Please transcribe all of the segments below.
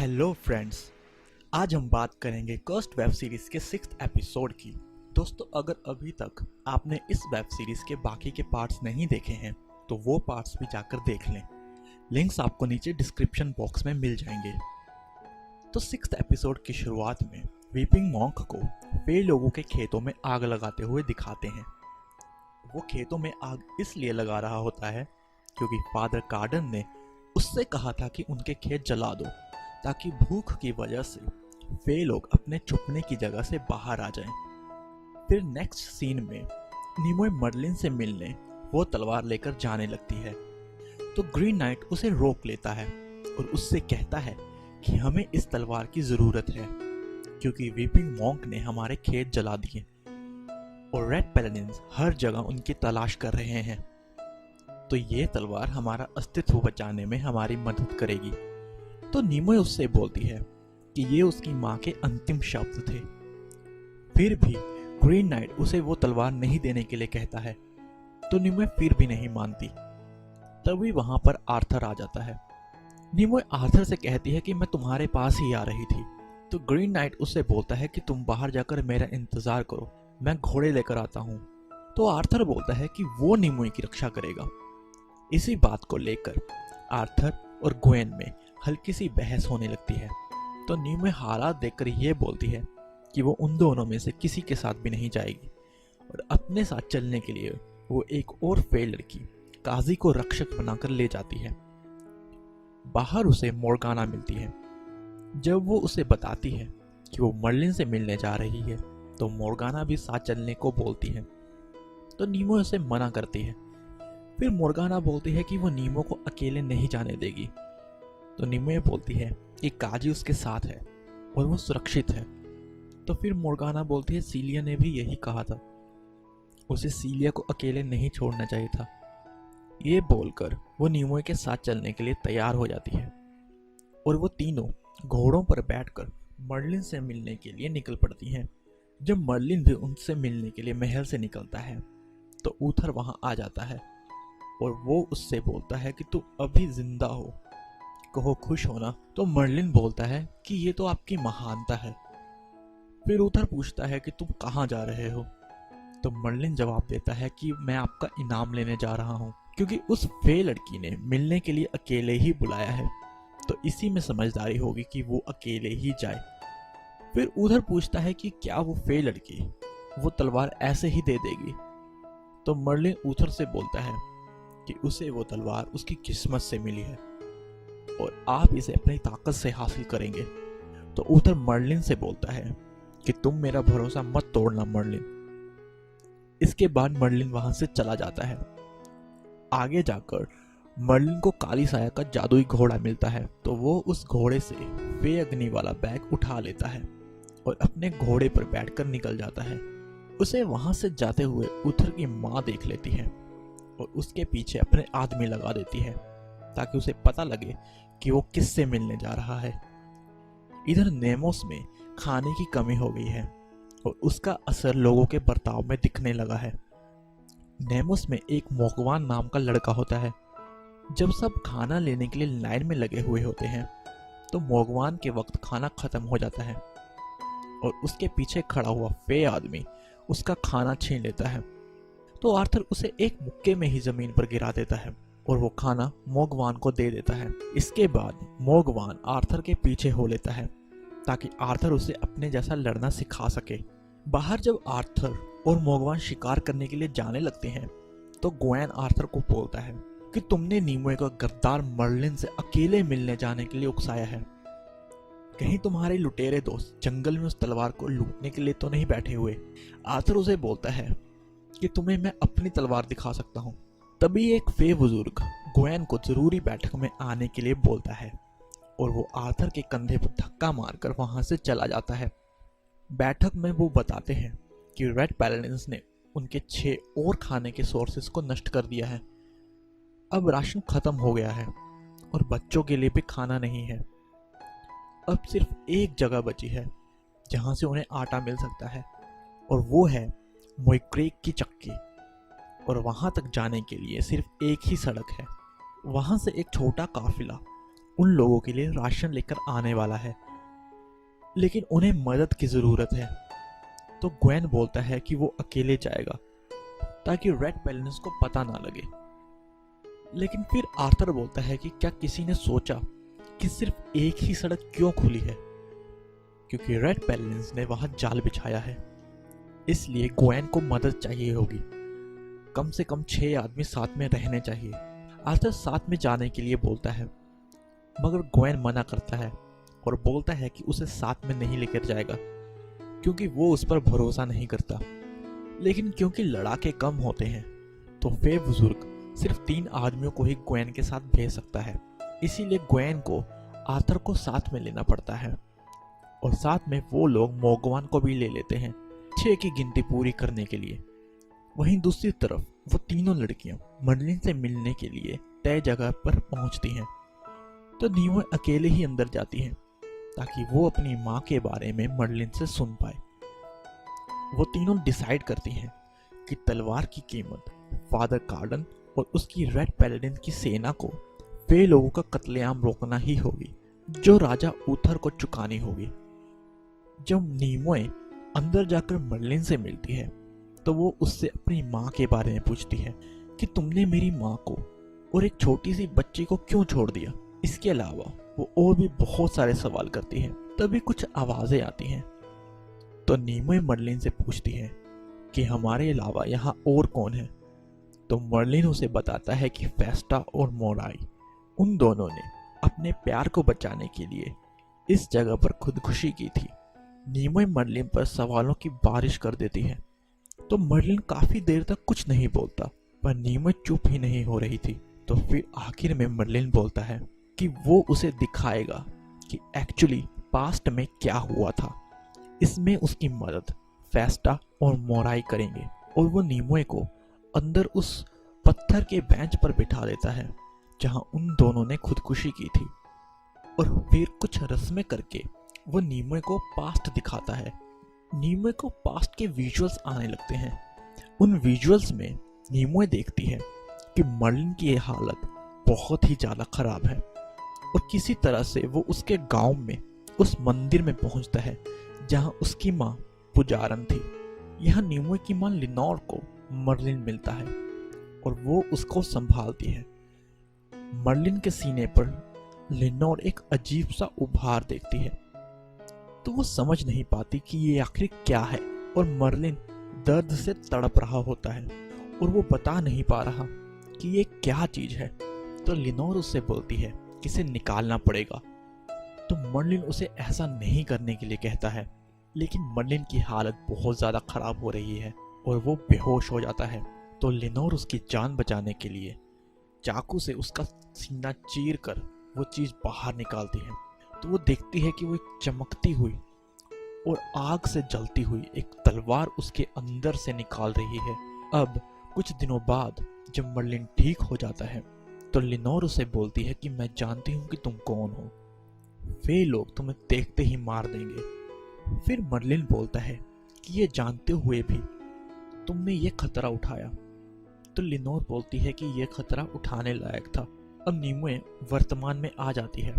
Hello friends, आज हम बात करेंगे कर्स्ड वेब सीरीज के 6th एपिसोड की। दोस्तों, अगर अभी तक आपने इस वेब सीरीज के बाकी के पार्ट्स नहीं देखे हैं तो वो पार्ट्स भी जाकर देख लें। लिंक्स आपको नीचे डिस्क्रिप्शन बॉक्स में मिल जाएंगे। तो 6th एपिसोड की शुरुआत में वीपिंग मॉन्क को वे लोगों के खेतों में आग लगाते हुए दिखाते हैं। वो खेतों में आग इसलिए लगा रहा होता है क्योंकि फादर कार्डन ने उससे कहा था कि उनके खेत जला दो ताकि भूख की वजह से वे लोग अपने छुपने की जगह से बाहर आ जाएं। फिर नेक्स्ट सीन में नीमोय मर्लिन से मिलने वो तलवार लेकर जाने लगती है तो ग्रीन नाइट उसे रोक लेता है और उससे कहता है कि हमें इस तलवार की जरूरत है क्योंकि वीपिंग मॉन्क ने हमारे खेत जला दिए और रेड पैलेडिन्स हर जगह उनकी तलाश कर रहे हैं। तो ये तलवार हमारा अस्तित्व बचाने में हमारी मदद करेगी। तो नीमोय उससे बोलती है कि ये उसकी माँ के अंतिम शब्द थे। फिर भी ग्रीन नाइट उसे वो तलवार नहीं देने के लिए कहता है तो नीमोय फिर भी नहीं मानती। तभी वहां पर आर्थर आ जाता है। नीमोय आर्थर से कहती है कि मैं तुम्हारे पास ही आ रही थी। तो ग्रीन नाइट उससे बोलता है कि तुम बाहर जाकर मेरा इंतजार करो, मैं घोड़े लेकर आता हूँ। तो आर्थर बोलता है कि वो नीमोय की रक्षा करेगा। इसी बात को लेकर आर्थर और ग्वेन में हल्की सी बहस होने लगती है। तो नीमोय हालात देखकर ये बोलती है कि वो उन दोनों में से किसी के साथ भी नहीं जाएगी और अपने साथ चलने के लिए वो एक और फे लड़की काजी को रक्षक बनाकर ले जाती है। बाहर उसे मोर्गाना मिलती है। जब वो उसे बताती है कि वो मर्लिन से मिलने जा रही है तो मोर्गाना भी साथ चलने को बोलती है। तो नीमोय उसे मना करती है। फिर मोर्गाना बोलती है कि वो नीमो को अकेले नहीं जाने देगी। तो नीमोय बोलती है कि काजी उसके साथ है और वो सुरक्षित है। तो फिर मोर्गाना बोलती है सीलिया ने भी यही कहा था, उसे सीलिया को अकेले नहीं छोड़ना चाहिए था। ये बोलकर वो नीमोय के साथ चलने के लिए तैयार हो जाती है और वो तीनों घोड़ों पर बैठकर मर्लिन से मिलने के लिए निकल पड़ती हैं। जब मर्लिन भी उनसे मिलने के लिए महल से निकलता है तो ऊथर वहां आ जाता है और वो उससे बोलता है कि तुम अभी जिंदा हो, कहो खुश होना। तो मर्लिन बोलता है कि ये तो आपकी महानता है। फिर ऊथर पूछता है कि तुम कहाँ जा रहे हो। तो मर्लिन जवाब देता है कि मैं आपका इनाम लेने जा रहा हूँ क्योंकि उस फे लड़की ने मिलने के लिए अकेले ही बुलाया है तो इसी में समझदारी होगी कि वो अकेले ही जाए। फिर उधर पूछता है कि क्या वो फे लड़की वो तलवार ऐसे ही दे देगी। तो मर्लिन ऊथर से बोलता है कि उसे वो तलवार उसकी किस्मत से मिली है और आप इसे अपनी ताकत से हासिल करेंगे। तो ऊथर मर्लिन से बोलता है कि तुम मेरा भरोसा मत तोड़ना मर्लिन। इसके बाद मर्लिन वहां से चला जाता है। आगे जाकर मर्लिन को काली साया का जादुई घोड़ा मिलता है तो वो उस घोड़े से वे अग्नि वाला बैग उठा लेता है और अपने घोड़े पर बैठकर निकल जाता है। उसे वहां से जाते हुए ऊथर की माँ देख लेती है और उसके पीछे अपने आदमी लगा देती है ताकि उसे पता लगे कि वो किससे मिलने जा रहा है। इधर नेमोस में खाने की कमी हो गई है और उसका असर लोगों के बर्ताव में दिखने लगा है। नेमोस में एक मोगवान नाम का लड़का होता है। जब सब खाना लेने के लिए लाइन में लगे हुए होते हैं तो मोगवान के वक्त खाना खत्म हो जाता है और उसके पीछे खड़ा हुआ फे आदमी उसका खाना छीन लेता है। तो आर्थर उसे एक मुक्के में ही जमीन पर गिरा देता है और वो खाना मोगवान को दे देता है। इसके बाद मोगवान आर्थर के पीछे हो लेता है ताकि आर्थर उसे अपने जैसा लड़ना सिखा सके। बाहर जब आर्थर और मोगवान शिकार करने के लिए जाने लगते हैं तो ग्वेन आर्थर को बोलता है कि तुमने नीमोय को गद्दार मर्लिन से अकेले मिलने जाने के लिए उकसाया है। कहीं तुम्हारे लुटेरे दोस्त जंगल में उस तलवार को लूटने के लिए तो नहीं बैठे हुए। आर्थर उसे बोलता है कि तुम्हें मैं अपनी तलवार दिखा सकता हूँ। तभी एक फे बुजुर्ग ग्वेन को जरूरी बैठक में आने के लिए बोलता है और वो आर्थर के कंधे पर धक्का मारकर वहां से चला जाता है। बैठक में वो बताते हैं कि रेड पैलेडिन्स ने उनके 6 और खाने के सोर्सेस को नष्ट कर दिया है। अब राशन खत्म हो गया है और बच्चों के लिए भी खाना नहीं है। अब सिर्फ एक जगह बची है जहां से उन्हें आटा मिल सकता है और वो है मोइक्रेक की चक्की और वहां तक जाने के लिए सिर्फ एक ही सड़क है। वहां से एक छोटा काफिला उन लोगों के लिए राशन लेकर आने वाला है, लेकिन उन्हें मदद की जरूरत है। तो ग्वेन बोलता है कि वो अकेले जाएगा ताकि रेड पेलिकन्स को पता ना लगे। लेकिन फिर आर्थर बोलता है कि क्या किसी ने सोचा कि सिर्फ एक ही सड़क क्यों खुली है? क्योंकि रेड पेलिकन्स ने वहां जाल बिछाया है, इसलिए ग्वेन को मदद चाहिए होगी। कम से कम 6 आदमी साथ में रहने चाहिए। आर्थर साथ में जाने के लिए बोलता है, मगर ग्वेन मना करता है और बोलता है कि उसे साथ में नहीं लेकर जाएगा क्योंकि वो उस पर भरोसा नहीं करता। लेकिन क्योंकि लड़ाके कम होते हैं तो फे बुजुर्ग सिर्फ 3 आदमियों को ही ग्वेन के साथ भेज सकता है। इसीलिए ग्वेन को आर्थर को साथ में लेना पड़ता है और साथ में वो लोग मोगवान को भी ले लेते हैं 6 की गिनती पूरी करने के लिए। वहीं दूसरी तरफ वो तीनों लड़कियां मर्लिन से मिलने के लिए तय जगह पर पहुंचती हैं। तो नीमो अकेले ही अंदर जाती है ताकि वो अपनी माँ के बारे में मर्लिन से सुन पाए। वो तीनों डिसाइड करती हैं कि तलवार की कीमत फादर कार्डन और उसकी रेड पैलेडिन की सेना को वे लोगों का कत्लेआम रोकना ही होगी जो राजा ऊथर को चुकानी होगी। जब नीमोए अंदर जाकर मर्लिन से मिलती है तो वो उससे अपनी माँ के बारे में पूछती है कि तुमने मेरी माँ को और एक छोटी सी बच्ची को क्यों छोड़ दिया। इसके अलावा वो और भी बहुत सारे सवाल करती है। तभी कुछ आवाजें आती हैं तो नीमोए मर्लिन से पूछती है कि हमारे अलावा यहाँ और कौन है। तो मर्लिन उसे बताता है कि फेस्टा और मोराई उन दोनों ने अपने प्यार को बचाने के लिए इस जगह पर खुदकुशी की थी। नीमोए मर्लिन पर सवालों की बारिश कर देती है तो मर्लिन काफी देर तक कुछ नहीं बोलता, पर नीमोए चुप ही नहीं हो रही थी। तो फिर आखिर में मर्लिन बोलता है कि वो उसे दिखाएगा कि एक्चुअली पास्ट में क्या हुआ था। इसमें उसकी मदद फेस्टा और मोराई करेंगे और वो नीमोए को अंदर उस पत्थर के बेंच पर बिठा देता है जहां उन दोनों ने खुदकुशी की थी। और फिर कुछ रस्में करके वो नीमोए को पास्ट दिखाता है। नीमोए को पास्ट के विजुअल्स आने लगते हैं। उन विजुअल्स में नीमोए देखती है कि मर्लिन की हालत बहुत ही ज्यादा खराब है और किसी तरह से वो उसके गांव में उस मंदिर में पहुंचता है जहां उसकी माँ पुजारन थी। यहाँ नीमोए की माँ लिनोर को मर्लिन मिलता है और वो उसको संभालती है। मर्लिन के सीने पर लिनोर एक अजीब सा उभार देखती है तो वो समझ नहीं पाती कि ये आखिर क्या है और मर्लिन दर्द से तड़प रहा होता है और वो बता नहीं पा रहा कि ये क्या चीज है। तो लिनोर उससे बोलती है कि इसे निकालना पड़ेगा। तो मर्लिन उसे ऐसा नहीं करने के लिए कहता है, लेकिन मर्लिन की हालत बहुत ज्यादा खराब हो रही है और वो बेहोश हो जाता है। तो लिनोर उसकी जान बचाने के लिए चाकू से उसका सीना चीर कर वो चीज बाहर निकालती है। तो वो देखती है कि वो एक चमकती हुई और आग से जलती हुई एक तलवार उसके अंदर से निकाल रही है। अब कुछ दिनों बाद जब मर्लिन ठीक हो जाता है तो लिनोर उसे बोलती है कि मैं जानती हूँ कि तुम कौन हो, वे लोग तुम्हें देखते ही मार देंगे। फिर मर्लिन बोलता है कि ये जानते हुए भी तुमने ये खतरा उठाया। तो लिनोर बोलती है कि ये खतरा उठाने लायक था। अब नीमोए वर्तमान में आ जाती है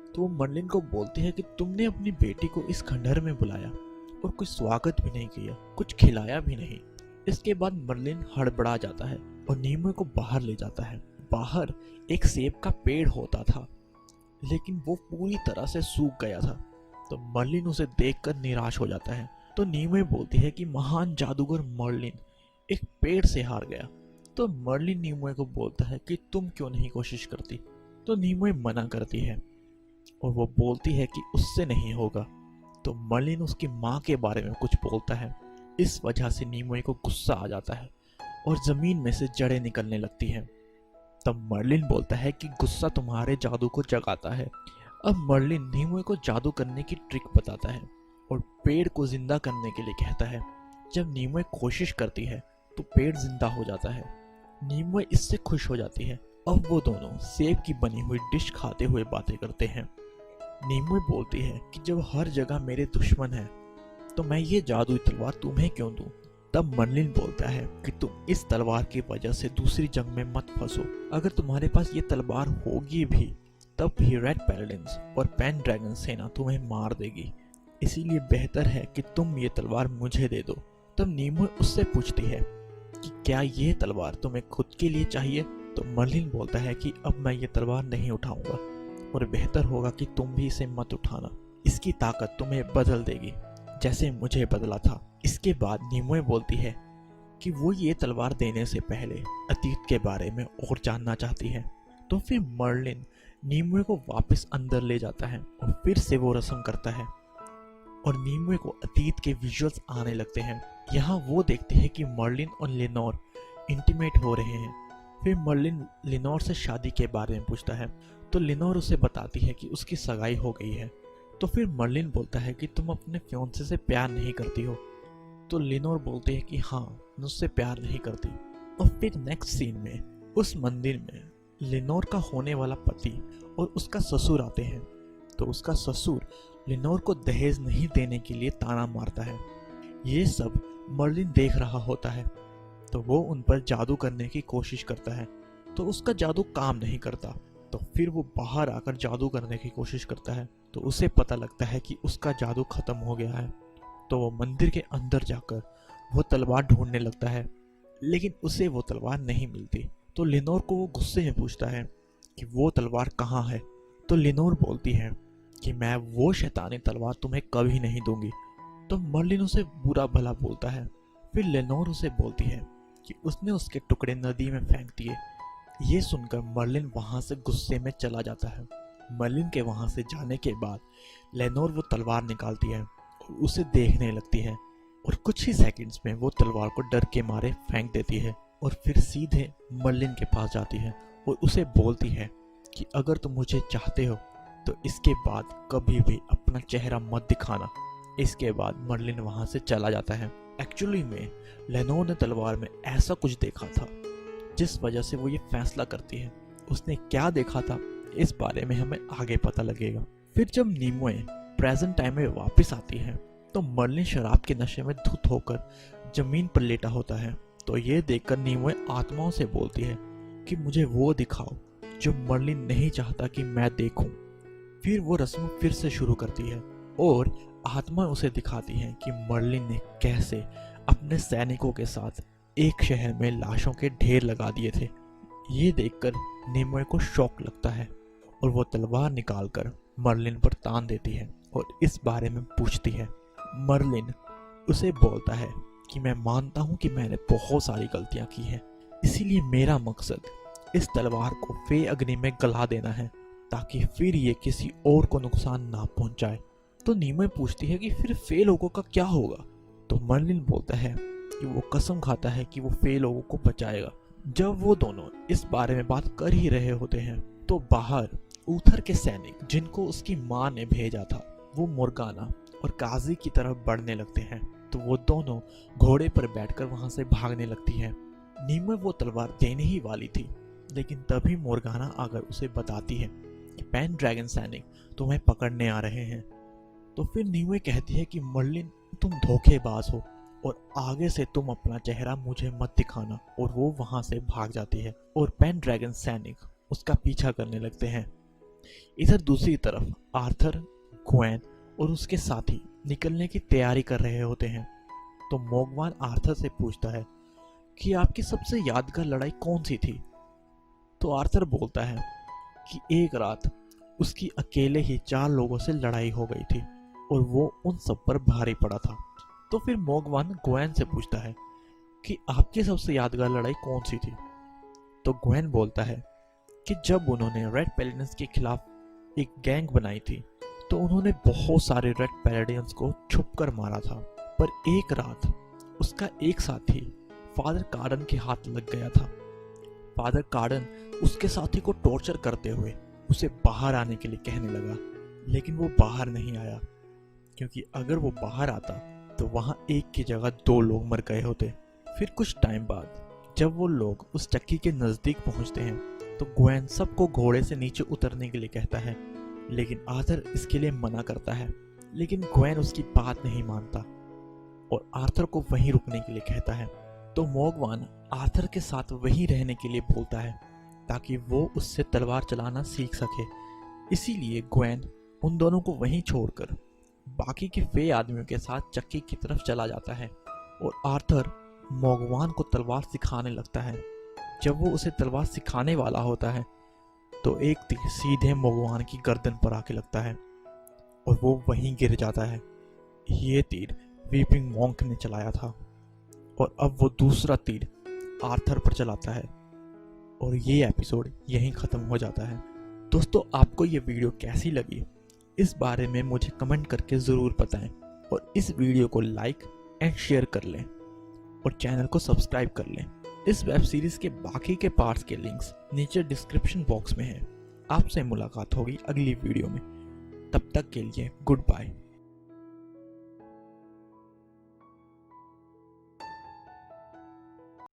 तो वो मर्लिन को बोलती है कि तुमने अपनी बेटी को इस खंडहर में बुलाया और कुछ स्वागत भी नहीं किया, कुछ खिलाया भी नहीं। इसके बाद मर्लिन हड़बड़ा जाता है और नीमोए को बाहर ले जाता है। बाहर एक सेब का पेड़ होता था लेकिन वो पूरी तरह से सूख गया था। तो मर्लिन उसे देखकर निराश हो जाता है। तो नीमोए बोलती है कि महान जादूगर मर्लिन एक पेड़ से हार गया। तो मर्लिन नीमोए को बोलता है कि तुम क्यों नहीं कोशिश करती। तो नीमोए मना करती है और वो बोलती है कि उससे नहीं होगा। तो मर्लिन उसकी माँ के बारे में कुछ बोलता है। इस वजह से नीमोए को गुस्सा आ जाता है और जमीन में से जड़ें निकलने लगती हैं। तब मर्लिन बोलता है कि गुस्सा तुम्हारे जादू को जगाता है। अब मर्लिन नीमोए को जादू करने की ट्रिक बताता है और पेड़ को जिंदा करने के लिए कहता है। जब नीमोए कोशिश करती है तो पेड़ जिंदा हो जाता है। नीमोए इससे खुश हो जाती है। अब वो दोनों सेब की बनी हुई डिश खाते हुए बातें करते हैं। नीमोए बोलती है कि जब हर जगह मेरे दुश्मन हैं तो मैं ये जादुई तलवार तुम्हें क्यों दूं। तब मर्लिन बोलता है कि तुम इस तलवार की वजह से दूसरी जंग में मत फंसो। अगर तुम्हारे पास ये तलवार होगी भी तब भी रेड पैलेडिन्स और पेनड्रैगन सेना तुम्हें मार देगी, इसीलिए बेहतर है कि तुम ये तलवार मुझे दे दो। तब नीमो उससे पूछती है कि क्या ये तलवार तुम्हें खुद के लिए चाहिए? तो मर्लिन बोलता है कि अब मैं ये तलवार नहीं उठाऊंगा और बेहतर होगा कि तुम भी इसे मत उठाना, इसकी ताकत तुम्हें बदल देगी जैसे मुझे बदला था। इसके बाद नीमो बोलती है कि वो ये तलवार देने से पहले अतीत के बारे में और जानना चाहती है। तो फिर मर्लिन नीमो को वापस अंदर ले जाता है और फिर से वो रस्म करता है और नीमो को अतीत के विजुअल्स आने लगते हैं। यहाँ वो देखते हैं कि मर्लिन और लिनोर इंटीमेट हो रहे हैं। फिर मर्लिन लिनोर से शादी के बारे में पूछता है तो लिनोर उसे बताती है कि उसकी सगाई हो गई है। तो फिर मर्लिन बोलता है कि तुम अपने फियांसे से प्यार नहीं करती हो। तो लिनोर बोलती है कि हाँ, मैं उससे प्यार नहीं करती। और फिर नेक्स्ट सीन में उस मंदिर में लिनोर का होने वाला पति और उसका ससुर आते हैं। तो उसका ससुर लिनोर को दहेज नहीं देने के लिए ताना मारता है। ये सब मर्लिन देख रहा होता है तो वो उन पर जादू करने की कोशिश करता है, तो उसका जादू काम नहीं करता। तो फिर वो बाहर आकर जादू करने की कोशिश करता है तो उसे पता लगता है कि उसका जादू खत्म हो गया है। तो वो मंदिर के अंदर जाकर वो तलवार ढूंढने लगता है, लेकिन उसे वो तलवार नहीं मिलती। तो लिनोर को वो गुस्से में पूछता है कि वो तलवार कहाँ है। तो लिनोर बोलती है कि मैं वो शैतानी तलवार तुम्हें कभी नहीं दूंगी। तो मर्लिन उसे बुरा भला बोलता है। फिर लिनोर उसे बोलती है कि उसने उसके टुकड़े नदी में फेंक दिए। ये सुनकर मर्लिन वहां से गुस्से में चला जाता है। मर्लिन के वहां से जाने के बाद लेनोर वो तलवार निकालती है और उसे देखने लगती है और कुछ ही सेकंड्स में वो तलवार को डर के मारे फेंक देती है और फिर सीधे मर्लिन के पास जाती है और उसे बोलती है कि अगर तुम मुझे चाहते हो तो इसके बाद कभी भी अपना चेहरा मत दिखाना। इसके बाद मर्लिन वहां से चला जाता है। एक्चुअली में लेनोर ने तलवार में ऐसा कुछ देखा था जिस वजह से वो ये फैसला करती है। उसने क्या देखा था इस बारे में हमें आगे पता लगेगा। फिर जब नीमो प्रेजेंट टाइम में वापस आती है तो मर्लिन शराब के नशे में धुत होकर जमीन पर लेटा होता है। तो ये देखकर नीमो आत्माओं से बोलती है कि मुझे वो दिखाओ जो मर्लिन नहीं चाहता कि मैं देखूं। फिर वो रस्म फिर से शुरू करती है और आत्मा उसे दिखाती हैं कि मर्लिन ने कैसे अपने सैनिकों के साथ एक शहर में लाशों के ढेर लगा दिए थे। ये देखकर नीमो को शौक लगता है और वो तलवार निकालकर मर्लिन पर तान देती है और इस बारे में पूछती है। मर्लिन उसे बोलता है कि मैं मानता हूँ कि मैंने बहुत सारी गलतियाँ की हैं, इसीलिए मेरा मकसद इस तलवार को फे अग्नि में गला देना है ताकि फिर ये किसी और को नुकसान ना पहुंचाए। तो नीमो पूछती है कि फिर फे लोगों का क्या होगा। तो मर्लिन बोलता है कि वो कसम खाता है कि वो फे लोगों को बचाएगा। जब वो दोनों इस बारे में बात कर ही रहे होते हैं तो बाहर ऊथर के सैनिक जिनको उसकी माँ ने भेजा था वो मोर्गाना और काजी की तरफ बढ़ने लगते हैं। तो वो दोनों घोड़े पर बैठकर वहां से भागने लगती है। नीमो वो तलवार देने ही वाली थी, लेकिन तभी मोर्गाना आकर उसे बताती है कि पेनड्रैगन सैनिक तुम्हें पकड़ने आ रहे हैं। तो फिर नीमो कहती है कि मर्लिन तुम धोखेबाज हो और आगे से तुम अपना चेहरा मुझे मत दिखाना, और वो वहां से भाग जाती है और पेनड्रैगन सैनिक उसका पीछा करने लगते हैं। इधर दूसरी तरफ आर्थर, ग्वेन और उसके साथी निकलने की तैयारी कर रहे होते हैं। तो मोगवान आर्थर से पूछता है कि आपकी सबसे यादगार लड़ाई कौन सी थी। तो आर्थर बोलता है कि एक रात उसकी अकेले ही 4 लोगों से लड़ाई हो गई थी और वो उन सब पर भारी पड़ा था। तो फिर मोगवान ग्वेन से पूछता है कि आपकी सबसे यादगार लड़ाई कौन सी थी। तो ग्वेन बोलता है कि जब उन्होंने रेड पैलेडियंस के खिलाफ एक गैंग बनाई थी तो उन्होंने बहुत सारे रेड पैलेडियंस को छुपकर मारा था, पर एक रात उसका एक साथी फादर कार्डन के हाथ लग गया था। फादर कार्डन उसके साथी को टॉर्चर करते हुए उसे बाहर आने के लिए कहने लगा, लेकिन वो बाहर नहीं आया, क्योंकि अगर वो बाहर आता तो वहां एक की जगह 2 लोग मर गए होते। फिर कुछ टाइम बाद जब वो लोग उस चक्की के नजदीक पहुंचते हैं तो ग्वेन सबको घोड़े से नीचे उतरने के लिए कहता है, लेकिन आर्थर इसके लिए मना करता है। लेकिन ग्वेन उसकी बात नहीं मानता और आर्थर को वहीं रुकने के लिए कहता है। तो मोगवान आर्थर के साथ वहीं रहने के लिए बोलता है ताकि वो उससे तलवार चलाना सीख सके, इसीलिए ग्वेन उन दोनों को वहीं छोड़कर बाकी के फे आदमियों के साथ चक्की की तरफ चला जाता है और आर्थर मोगवान को तलवार सिखाने लगता है। जब वो उसे तलवार सिखाने वाला होता है तो एक तीर सीधे मोगवान की गर्दन पर आके लगता है और वो वहीं गिर जाता है। ये तीर वीपिंग मॉन्क ने चलाया था और अब वो दूसरा तीर आर्थर पर चलाता है और ये एपिसोड यहीं ख़त्म हो जाता है। दोस्तों, आपको ये वीडियो कैसी लगी इस बारे में मुझे कमेंट करके ज़रूर बताएं और इस वीडियो को लाइक एंड शेयर कर लें और चैनल को सब्सक्राइब कर लें। इस वेब सीरीज़ के बाकी के पार्ट्स के लिंक्स नीचे डिस्क्रिप्शन बॉक्स में है। आपसे मुलाकात होगी अगली वीडियो में। तब तक के लिए गुड बाय।